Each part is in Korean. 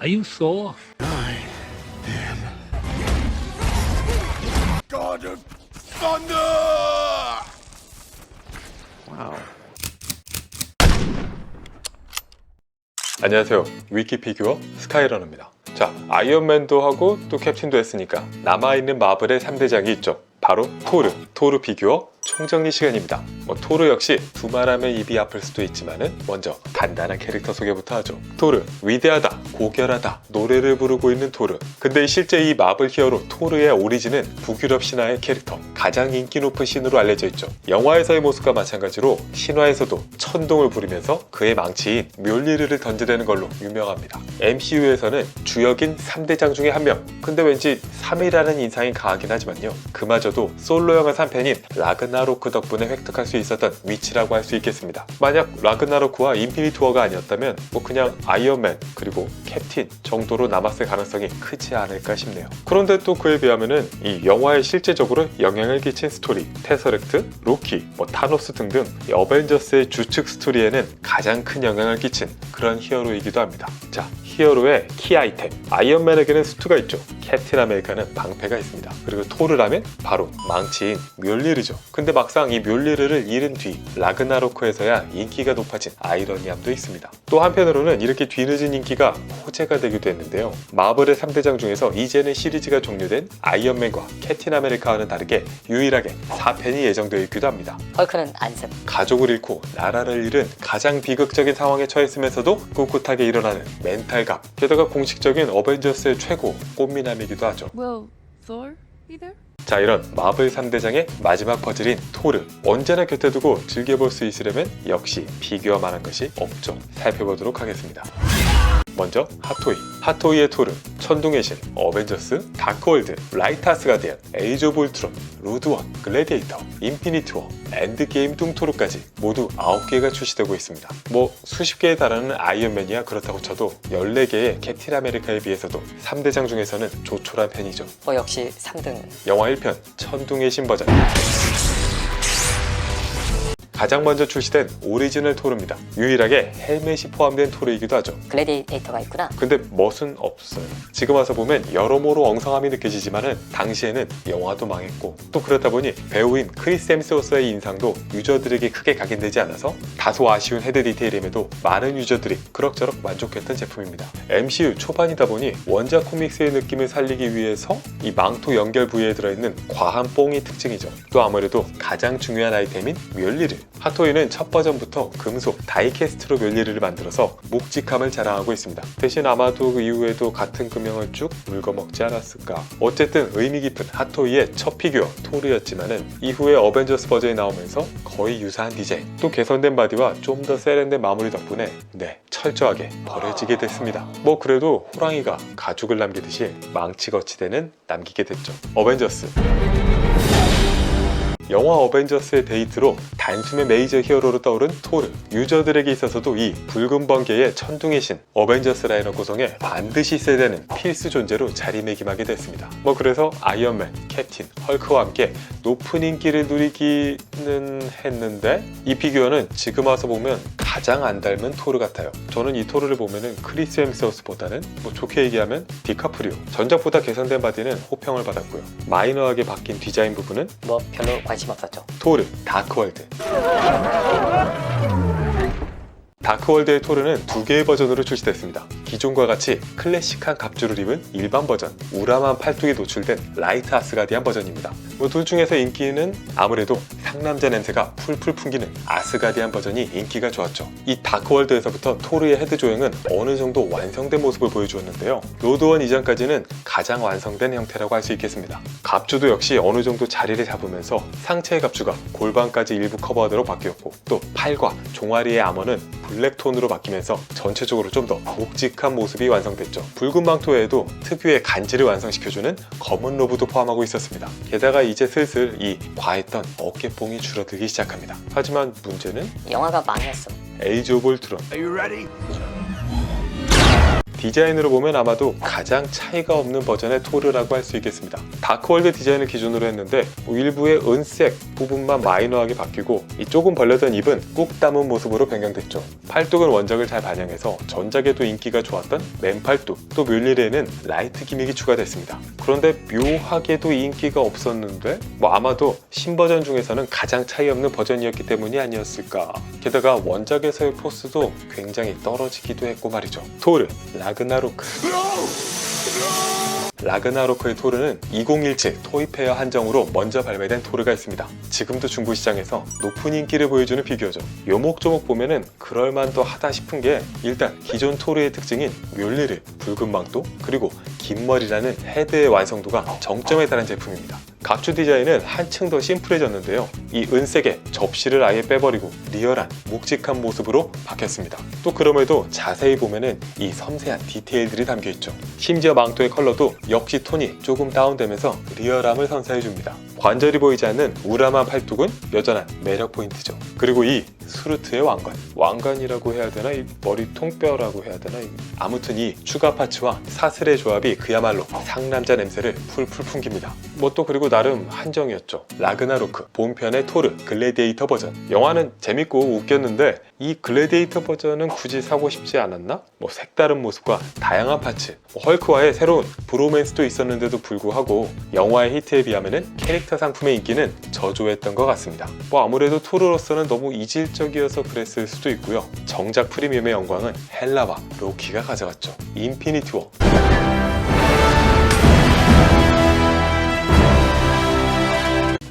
Are you Thor? God of Thunder! 와우. 안녕하세요. 위키피규어 스카이러너입니다. 자, 아이언맨도 하고 또 캡틴도 했으니까 남아있는 마블의 3대장이 있죠. 바로 토르 피규어 총정리 시간입니다. 토르 역시 두말하면 입이 아플 수도 있지만은 먼저 간단한 캐릭터 소개부터 하죠. 토르, 위대하다, 고결하다, 노래를 부르고 있는 토르. 근데 실제 이 마블 히어로 토르의 오리진은 북유럽 신화의 캐릭터, 가장 인기 높은 신으로 알려져 있죠. 영화에서의 모습과 마찬가지로 신화에서도 천둥을 부리면서 그의 망치인 묠리르를 던져대는 걸로 유명합니다. MCU에서는 주역인 3대장 중에 한 명. 근데 왠지 3이라는 인상이 강하긴 하지만요. 그마저도 솔로 영화 3편인 라그나로크 덕분에 획득할 수 있었던 위치라고 할 수 있겠습니다. 만약 라그나로크와 인피니티 워가 아니었다면 그냥 아이언맨 그리고 캡틴 정도로 남았을 가능성이 크지 않을까 싶네요. 그런데 또 그에 비하면은 이 영화에 실제적으로 영향을 끼친 스토리, 테서렉트, 로키, 타노스 등등 어벤져스의 주축 스토리에는 가장 큰 영향을 끼친 그런 히어로이기도 합니다. 자, 히어로의 키 아이템. 아이언맨에게는 수트가 있죠. 캡틴 아메리카는 방패가 있습니다. 그리고 토르라면 바로 망치인 묠리르죠. 근데 막상 이 묠리르를 잃은 뒤 라그나로크에서야 인기가 높아진 아이러니함도 있습니다. 또 한편으로는 이렇게 뒤늦은 인기가 호재가 되기도 했는데요. 마블의 3대장 중에서 이제는 시리즈가 종료된 아이언맨과 캡틴 아메리카와는 다르게 유일하게 4편이 예정되어 있기도 합니다. 헐크는 안습. 가족을 잃고 나라를 잃은 가장 비극적인 상황에 처했으면서도 꿋꿋하게 일어나는 멘탈갑. 게다가 공식적인 어벤져스의 최고 꽃미남이기도 하죠. Will Thor be there? 자, 이런 마블 3대장의 마지막 퍼즐인 토르, 언제나 곁에 두고 즐겨볼 수 있으려면 역시 피규어만한 것이 없죠. 살펴보도록 하겠습니다. 먼저 핫토이의 토르, 천둥의 신, 어벤져스, 다크월드, 라이트 아스가디안, 에이지 오브 울트론, 로드원, 글래디에이터, 인피니티 워, 엔드게임 뚱토르까지 모두 9개가 출시되고 있습니다. 수십 개에 달하는 아이언맨이야 그렇다고 쳐도 14개의 캡틴 아메리카에 비해서도 3대장 중에서는 조촐한 편이죠. 역시 3등. 영화 1편 천둥의 신 버전. 가장 먼저 출시된 오리지널 토르입니다. 유일하게 헬멧이 포함된 토르이기도 하죠. 글래디에이터가 있구나. 근데 멋은 없어요. 지금 와서 보면 여러모로 엉성함이 느껴지지만은 당시에는 영화도 망했고 또 그렇다 보니 배우인 크리스 햄스워스의 인상도 유저들에게 크게 각인되지 않아서 다소 아쉬운 헤드 디테일임에도 많은 유저들이 그럭저럭 만족했던 제품입니다. MCU 초반이다 보니 원작 코믹스의 느낌을 살리기 위해서 이 망토 연결 부위에 들어있는 과한 뽕이 특징이죠. 또 아무래도 가장 중요한 아이템인 묠리르. 핫토이는 첫 버전부터 금속 다이캐스트로 묠리르를 만들어서 묵직함을 자랑하고 있습니다. 대신 아마도 그 이후에도 같은 금형을 쭉 물거먹지 않았을까. 어쨌든 의미 깊은 핫토이의 첫 피규어 토르였지만은 이후에 어벤져스 버전이 나오면서 거의 유사한 디자인, 또 개선된 바디와 좀 더 세련된 마무리 덕분에 철저하게 버려지게 됐습니다. 그래도 호랑이가 가죽을 남기듯이 망치 거치대는 남기게 됐죠. 어벤져스. 영화 어벤져스의 데이트로 단숨에 메이저 히어로로 떠오른 토르. 유저들에게 있어서도 이 붉은 번개의 천둥의 신, 어벤져스 라인업 구성에 반드시 있어야 되는 필수 존재로 자리매김하게 됐습니다. 그래서 아이언맨, 캡틴, 헐크와 함께 높은 인기를 누리기는 했는데 이 피규어는 지금 와서 보면 가장 안 닮은 토르 같아요. 저는 이 토르를 보면은 크리스 햄스워스보다는 좋게 얘기하면 디카프리오. 전작보다 개선된 바디는 호평을 받았고요. 마이너하게 바뀐 디자인 부분은 별로 관심 없었죠. 토르, 다크월드. 다크월드의 토르는 2개의 버전으로 출시됐습니다. 기존과 같이 클래식한 갑주를 입은 일반 버전, 우람한 팔뚝이 노출된 라이트 아스가디안 버전입니다. 둘 중에서 인기는 아무래도 상남자 냄새가 풀풀 풍기는 아스가디안 버전이 인기가 좋았죠. 이 다크월드에서부터 토르의 헤드 조형은 어느 정도 완성된 모습을 보여주었는데요. 로드원 이전까지는 가장 완성된 형태라고 할 수 있겠습니다. 갑주도 역시 어느 정도 자리를 잡으면서 상체의 갑주가 골반까지 일부 커버하도록 바뀌었고, 또 팔과 종아리의 아머는 블랙톤으로 바뀌면서 전체적으로 좀 더 묵직한 모습이 완성됐죠. 붉은 망토 외에도 특유의 간지를 완성시켜주는 검은 로브도 포함하고 있었습니다. 게다가 이제 슬슬 이 과했던 어깨뽕이 줄어들기 시작합니다. 하지만 문제는 영화가 망했어. 에이지 오브 울트론. Are you ready? 디자인으로 보면 아마도 가장 차이가 없는 버전의 토르라고 할 수 있겠습니다. 다크월드 디자인을 기준으로 했는데 일부의 은색 부분만 마이너하게 바뀌고 이 조금 벌려던 입은 꾹 담은 모습으로 변경됐죠. 팔뚝은 원작을 잘 반영해서 전작에도 인기가 좋았던 맨팔뚝, 또 뮬리레에는 라이트 기믹이 추가됐습니다. 그런데 묘하게도 인기가 없었는데 아마도 신버전 중에서는 가장 차이 없는 버전이었기 때문이 아니었을까. 게다가 원작에서의 포스도 굉장히 떨어지기도 했고 말이죠. 토르, 라그나로크. 라그나로크의 토르는 2017 토이페어 한정으로 먼저 발매된 토르가 있습니다. 지금도 중국 시장에서 높은 인기를 보여주는 피규어죠. 요목조목 보면은 그럴만도 하다 싶은 게 일단 기존 토르의 특징인 뮬리르, 붉은 망토, 그리고 긴 머리라는 헤드의 완성도가 정점에 달한 제품입니다. 각주 디자인은 한층 더 심플해졌는데요. 이 은색의 접시를 아예 빼버리고 리얼한 묵직한 모습으로 바뀌었습니다. 또 그럼에도 자세히 보면은 이 섬세한 디테일들이 담겨있죠. 심지어 망토의 컬러도 역시 톤이 조금 다운되면서 리얼함을 선사해줍니다. 관절이 보이지 않는 우람한 팔뚝은 여전한 매력 포인트죠. 그리고 이 수루트의 왕관이라고 해야 되나, 이 머리 통뼈라고 해야 되나, 아무튼 이 추가 파츠와 사슬의 조합이 그야말로 상남자 냄새를 풀풀 풍깁니다. 또 그리고 나름 한정이었죠. 라그나로크 본편의 토르 글래디에이터 버전. 영화는 재밌고 웃겼는데 이 글래디에이터 버전은 굳이 사고 싶지 않았나? 색다른 모습과 다양한 파츠, 헐크와의 새로운 브로맨스도 있었는데도 불구하고 영화의 히트에 비하면 캐릭터 상품의 인기는 저조했던 것 같습니다. 아무래도 토르로서는 너무 이질적이어서 그랬을 수도 있고요. 정작 프리미엄의 영광은 헬라와 로키가 가져갔죠. 인피니티 워.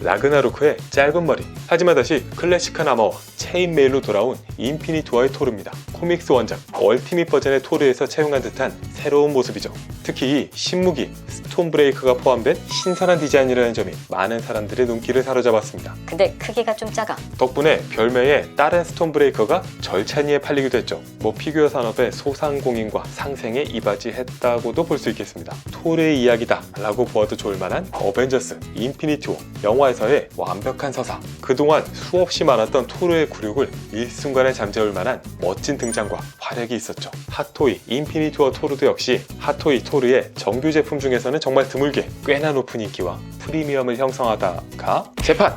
라그나로크의 짧은 머리, 하지만 다시 클래식한 아머와 체인메일로 돌아온 인피니티 워의 토르입니다. 코믹스 원작 얼티밋 버전의 토르에서 채용한 듯한 새로운 모습이죠. 특히 이 신무기 스톤브레이커가 포함된 신선한 디자인이라는 점이 많은 사람들의 눈길을 사로잡았습니다. 근데 크기가 좀 작아. 덕분에 별매의 다른 스톤브레이커가 절찬리에 팔리기도 했죠. 피규어 산업의 소상공인과 상생에 이바지했다고도 볼 수 있겠습니다. 토르의 이야기다 라고 보아도 좋을 만한 어벤져스 인피니티 워, 영화에서의 완벽한 서사, 그동안 수없이 많았던 토르의 굴욕을 일순간에 잠재울 만한 멋진 등장과 활약이 있었죠. 핫토이 인피니티 워 토르도 역시 핫토이 토르의 정규 제품 중에서는 정말 드물게 꽤나 높은 인기와 프리미엄을 형성하다가 재판!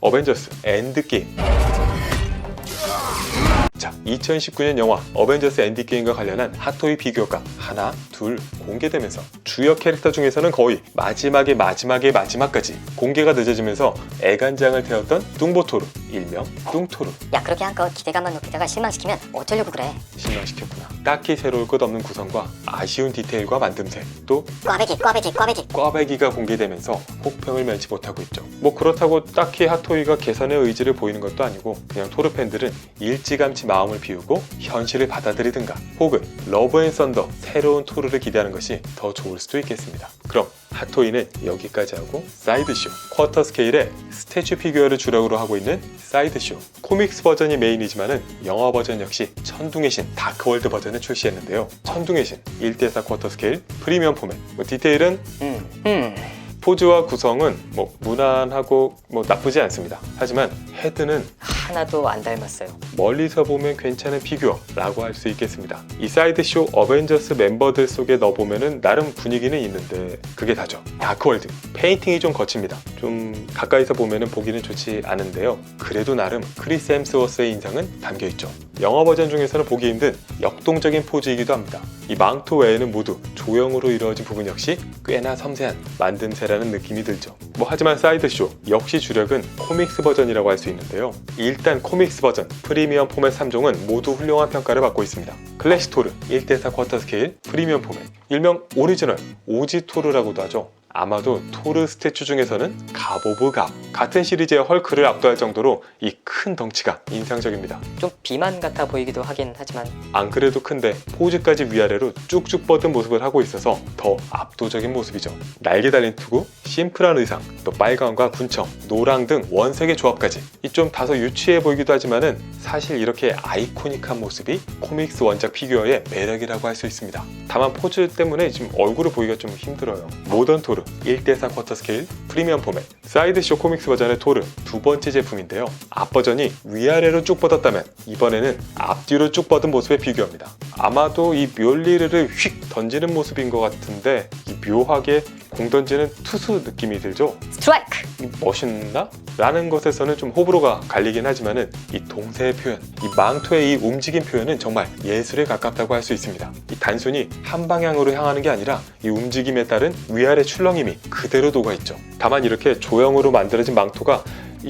어벤져스 엔드게임. 자, 2019년 영화 어벤져스 엔드게임과 관련한 핫토이 피규어가 하나, 둘 공개되면서 주요 캐릭터 중에서는 거의 마지막까지 공개가 늦어지면서 애간장을 태웠던 뚱보토르, 일명 뚱토르. 야, 그렇게 한껏 기대감만 높이다가 실망시키면 어쩌려고 그래. 실망시켰구나. 딱히 새로울 것 없는 구성과 아쉬운 디테일과 만듦새, 또 꽈배기가 공개되면서 혹평을 면치 못하고 있죠. 그렇다고 딱히 핫토이가 개선의 의지를 보이는 것도 아니고 그냥 토르 팬들은 일찌감치 마음을 비우고 현실을 받아들이든가 혹은 러브 앤 썬더 새로운 토르를 기대하는 것이 더 좋을 수도 있겠습니다. 그럼 핫토이는 여기까지 하고 사이드쇼, 쿼터 스케일의 스태츄 피규어를 주력으로 하고 있는 사이드쇼. 코믹스 버전이 메인이지만은 영화 버전 역시 천둥의 신 다크월드 버전을 출시했는데요. 천둥의 신 1:4 쿼터 스케일 프리미엄 포맷. 디테일은 포즈와 구성은 무난하고 나쁘지 않습니다. 하지만 헤드는 하나도 안 닮았어요. 멀리서 보면 괜찮은 피규어라고 할 수 있겠습니다. 이 사이드쇼 어벤져스 멤버들 속에 넣어보면 나름 분위기는 있는데 그게 다죠. 다크월드 페인팅이 좀 거칩니다. 좀 가까이서 보면 보기는 좋지 않은데요. 그래도 나름 크리스 햄스워스의 인상은 담겨있죠. 영화 버전 중에서는 보기 힘든 역동적인 포즈이기도 합니다. 이 망토 외에는 모두 조형으로 이루어진 부분 역시 꽤나 섬세한 만듦새라는 느낌이 들죠. 하지만 사이드쇼 역시 주력은 코믹스 버전이라고 할 수 있는데요. 일단 코믹스 버전 프리미엄 포맷 3종은 모두 훌륭한 평가를 받고 있습니다. 클래식 토르 1:4 쿼터 스케일 프리미엄 포맷, 일명 오리지널 오지 토르라고도 하죠. 아마도 토르 스태츄 중에서는 갑 오브 갑, 같은 시리즈의 헐크를 압도할 정도로 이 큰 덩치가 인상적입니다. 좀 비만 같아 보이기도 하긴 하지만 안 그래도 큰데 포즈까지 위아래로 쭉쭉 뻗은 모습을 하고 있어서 더 압도적인 모습이죠. 날개 달린 투구, 심플한 의상, 또 빨강과 군청, 노랑 등 원색의 조합까지 이 좀 다소 유치해 보이기도 하지만은 사실 이렇게 아이코닉한 모습이 코믹스 원작 피규어의 매력이라고 할 수 있습니다. 다만 포즈 때문에 지금 얼굴을 보기가 좀 힘들어요. 모던 토르 토르 1:4 쿼터 스케일 프리미엄 포맷 사이드쇼 코믹스 버전의 토르 두 번째 제품인데요. 앞 버전이 위아래로 쭉 뻗었다면 이번에는 앞뒤로 쭉 뻗은 모습에 비교합니다. 아마도 이 멸리르를 휙 던지는 모습인 것 같은데 이 묘하게 공 던지는 투수 느낌이 들죠? 스트라이크! 멋있나? 라는 것에서는 좀 호불호가 갈리긴 하지만은 이 동세의 표현, 이 망토의 이 움직임 표현은 정말 예술에 가깝다고 할 수 있습니다. 이 단순히 한 방향으로 향하는 게 아니라 이 움직임에 따른 위아래 출렁임이 그대로 녹아있죠. 다만 이렇게 조형으로 만들어진 망토가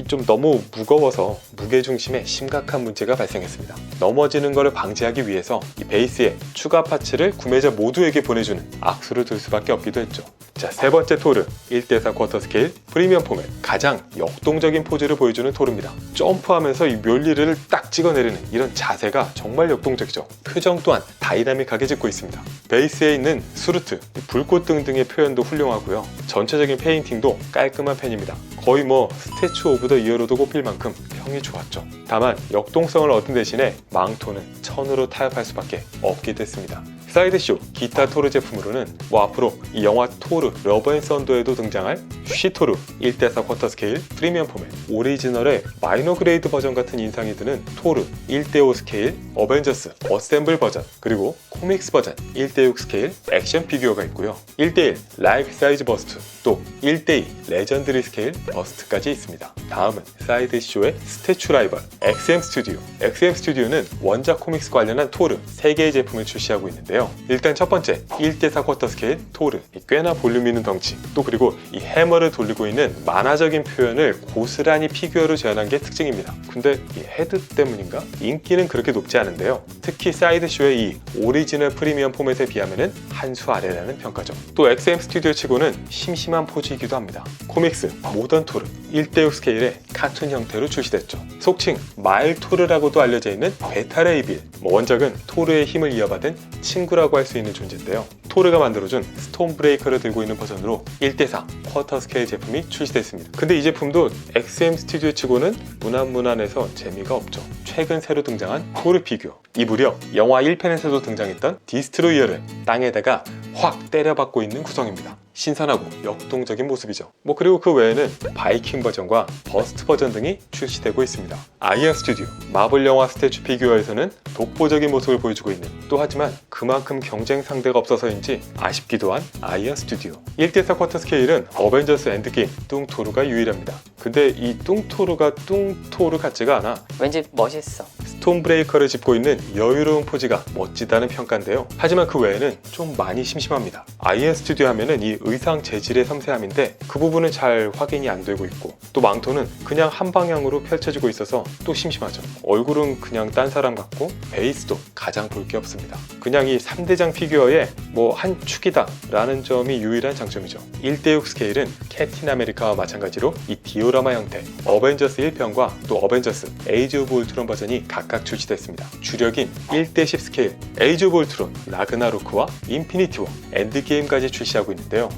좀 너무 무거워서 무게중심에 심각한 문제가 발생했습니다. 넘어지는 것을 방지하기 위해서 이 베이스에 추가 파츠를 구매자 모두에게 보내주는 악수를 둘 수밖에 없기도 했죠. 자, 세 번째 토르 1:4 쿼터 스케일 프리미엄 포맷 가장 역동적인 포즈를 보여주는 토르입니다. 점프하면서 이 멸리를 딱 찍어내리는 이런 자세가 정말 역동적이죠. 표정 또한 다이나믹하게 짓고 있습니다. 베이스에 있는 수루트, 불꽃 등등의 표현도 훌륭하고요. 전체적인 페인팅도 깔끔한 편입니다. 거의 스태츄 오브 더 이어로도 꼽힐 만큼 평이 좋았죠. 다만 역동성을 얻은 대신에 망토는 천으로 타협할 수밖에 없게 됐습니다. 사이드쇼 기타 토르 제품으로는 앞으로 이 영화 토르 러브 앤 썬더에도 등장할 쉬토르 1:4 쿼터 스케일 프리미엄 포맷 오리지널의 마이너 그레이드 버전 같은 인상이 드는 토르 1:5 스케일 어벤져스 어셈블 버전 그리고 코믹스 버전 1:6 스케일 액션 피규어가 있고요. 1:1 라이프 사이즈 버스트 또 1:2 레전드리 스케일 버스트까지 있습니다. 다음은 사이드쇼의 스태츄 라이벌 XM 스튜디오. XM 스튜디오는 원작 코믹스 관련한 토르 3개의 제품을 출시하고 있는데요. 일단 첫 번째 1:4 쿼터 스케일 토르 꽤나 볼륨 있는 덩치 또 그리고 이 해머를 돌리고 있는 만화적인 표현을 고스란히 피규어로 재현한 게 특징입니다. 근데 이 헤드 때문인가? 인기는 그렇게 높지 않은데요. 특히 사이드쇼의 이 오리지널 프리미엄 포맷에 비하면 한 수 아래라는 평가죠. 또 XM 스튜디오 치고는 심심한 포즈이기도 합니다. 코믹스 모던 토르 1:6 스케일의 카툰 형태로 출시됐죠. 속칭 마일 토르라고도 알려져 있는 베타레이빌 원작은 토르의 힘을 이어받은 친구라고 할 수 있는 존재인데요. 토르가 만들어준 스톤 브레이커를 들고 있는 버전으로 1:4 쿼터 스케일 제품이 출시됐습니다. 근데 이 제품도 XM 스튜디오 치고는 무난무난해서 재미가 없죠. 최근 새로 등장한 토르 피규어 이 무려 영화 1편에서도 등장했던 디스트로이어를 땅에다가 확 때려박고 있는 구성입니다. 신선하고 역동적인 모습이죠. 그리고 그 외에는 바이킹 버전과 버스트 버전 등이 출시되고 있습니다. 아이언 스튜디오 마블 영화 스태츄 피규어에서는 독보적인 모습을 보여주고 있는 또 하지만 그만큼 경쟁 상대가 없어서인지 아쉽기도 한 아이언 스튜디오 1:4 쿼터 스케일은 어벤져스 엔드게임 뚱토르가 유일합니다. 근데 이 뚱토르가 뚱토르 같지가 않아. 왠지 멋있어. 스톤 브레이커를 짚고 있는 여유로운 포즈가 멋지다는 평가인데요. 하지만 그 외에는 좀 많이 심심합니다. 아이언 스튜디오 하면은 이 의상 재질의 섬세함인데 그 부분은 잘 확인이 안 되고 있고 또 망토는 그냥 한 방향으로 펼쳐지고 있어서 또 심심하죠. 얼굴은 그냥 딴 사람 같고 베이스도 가장 볼 게 없습니다. 그냥 이 3대장 피규어의 한 축이다 라는 점이 유일한 장점이죠. 1:6 스케일은 캡틴 아메리카와 마찬가지로 이 디오라마 형태 어벤져스 1편과 또 어벤져스 에이지 오브 울트론 버전이 각각 출시됐습니다. 주력인 1:10 스케일 에이지 오브 울트론 라그나로크와 인피니티 워 엔드게임까지 출시하고 있는데요.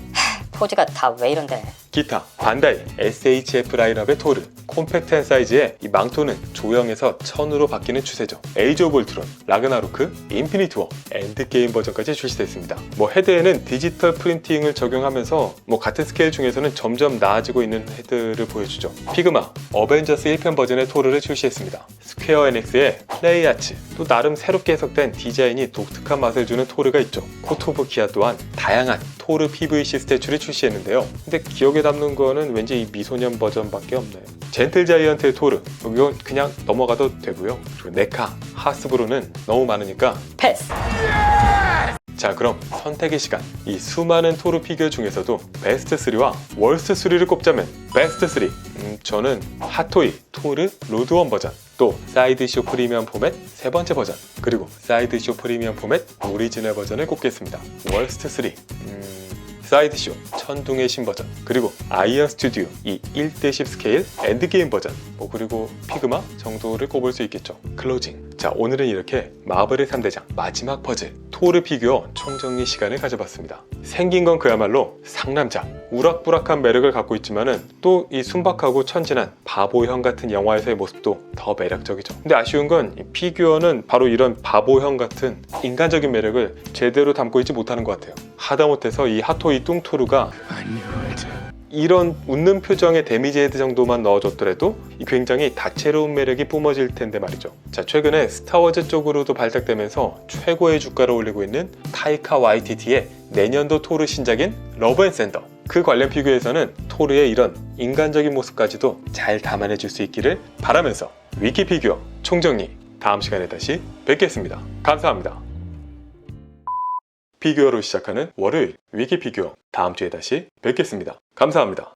포즈가 다 왜 이런데? 기타 반다이 SHF 라인업의 토르 콤팩트한 사이즈의 이 망토는 조형에서 천으로 바뀌는 추세죠. 에이지 오브 울트론, 라그나로크, 인피니티 워, 엔드게임 버전까지 출시됐습니다. 헤드에는 디지털 프린팅을 적용하면서 같은 스케일 중에서는 점점 나아지고 있는 헤드를 보여주죠. 피그마, 어벤져스 1편 버전의 토르를 출시했습니다. 스퀘어 엔엑스의 플레이 아츠, 또 나름 새롭게 해석된 디자인이 독특한 맛을 주는 토르가 있죠. 코토부키아 또한 다양한 토르 PVC 스태츄를 출시했는데요. 근데 기억에 남는 거는 왠지 이 미소년 버전밖에 없네요. 젠틀 자이언트의 토르, 이건 그냥 넘어가도 되고요. 그리고 네카, 하스브로는 너무 많으니까 패스! 자, 그럼 선택의 시간. 이 수많은 토르 피규어 중에서도 베스트 3와 월스트 3를 꼽자면 베스트 3. 저는 핫토이 토르 로드1 버전, 또 사이드쇼 프리미엄 포맷 세 번째 버전, 그리고 사이드쇼 프리미엄 포맷 오리지널 버전을 꼽겠습니다. 월스트 3. 사이드쇼 천둥의 신버전, 그리고 아이언 스튜디오 이 1:10 스케일 엔드게임 버전, 그리고 피그마 정도를 꼽을 수 있겠죠. 클로징. 자, 오늘은 이렇게 마블의 3대장 마지막 퍼즐 토르 피규어 총정리 시간을 가져봤습니다. 생긴 건 그야말로 상남자, 우락부락한 매력을 갖고 있지만은 또 이 순박하고 천진한 바보형 같은 영화에서의 모습도 더 매력적이죠. 근데 아쉬운 건 이 피규어는 바로 이런 바보형 같은 인간적인 매력을 제대로 담고 있지 못하는 것 같아요. 하다못해서 이 핫토이 뚱토르가 이런 웃는 표정의 데미지 헤드 정도만 넣어줬더라도 굉장히 다채로운 매력이 뿜어질 텐데 말이죠. 자, 최근에 스타워즈 쪽으로도 발탁되면서 최고의 주가를 올리고 있는 타이카 와이티티의 내년도 토르 신작인 러브 앤 샌더, 그 관련 피규어에서는 토르의 이런 인간적인 모습까지도 잘 담아내줄 수 있기를 바라면서 위키 피규어 총정리 다음 시간에 다시 뵙겠습니다. 감사합니다. 피규어로 시작하는 월요일 위키 피규어 다음 주에 다시 뵙겠습니다. 감사합니다.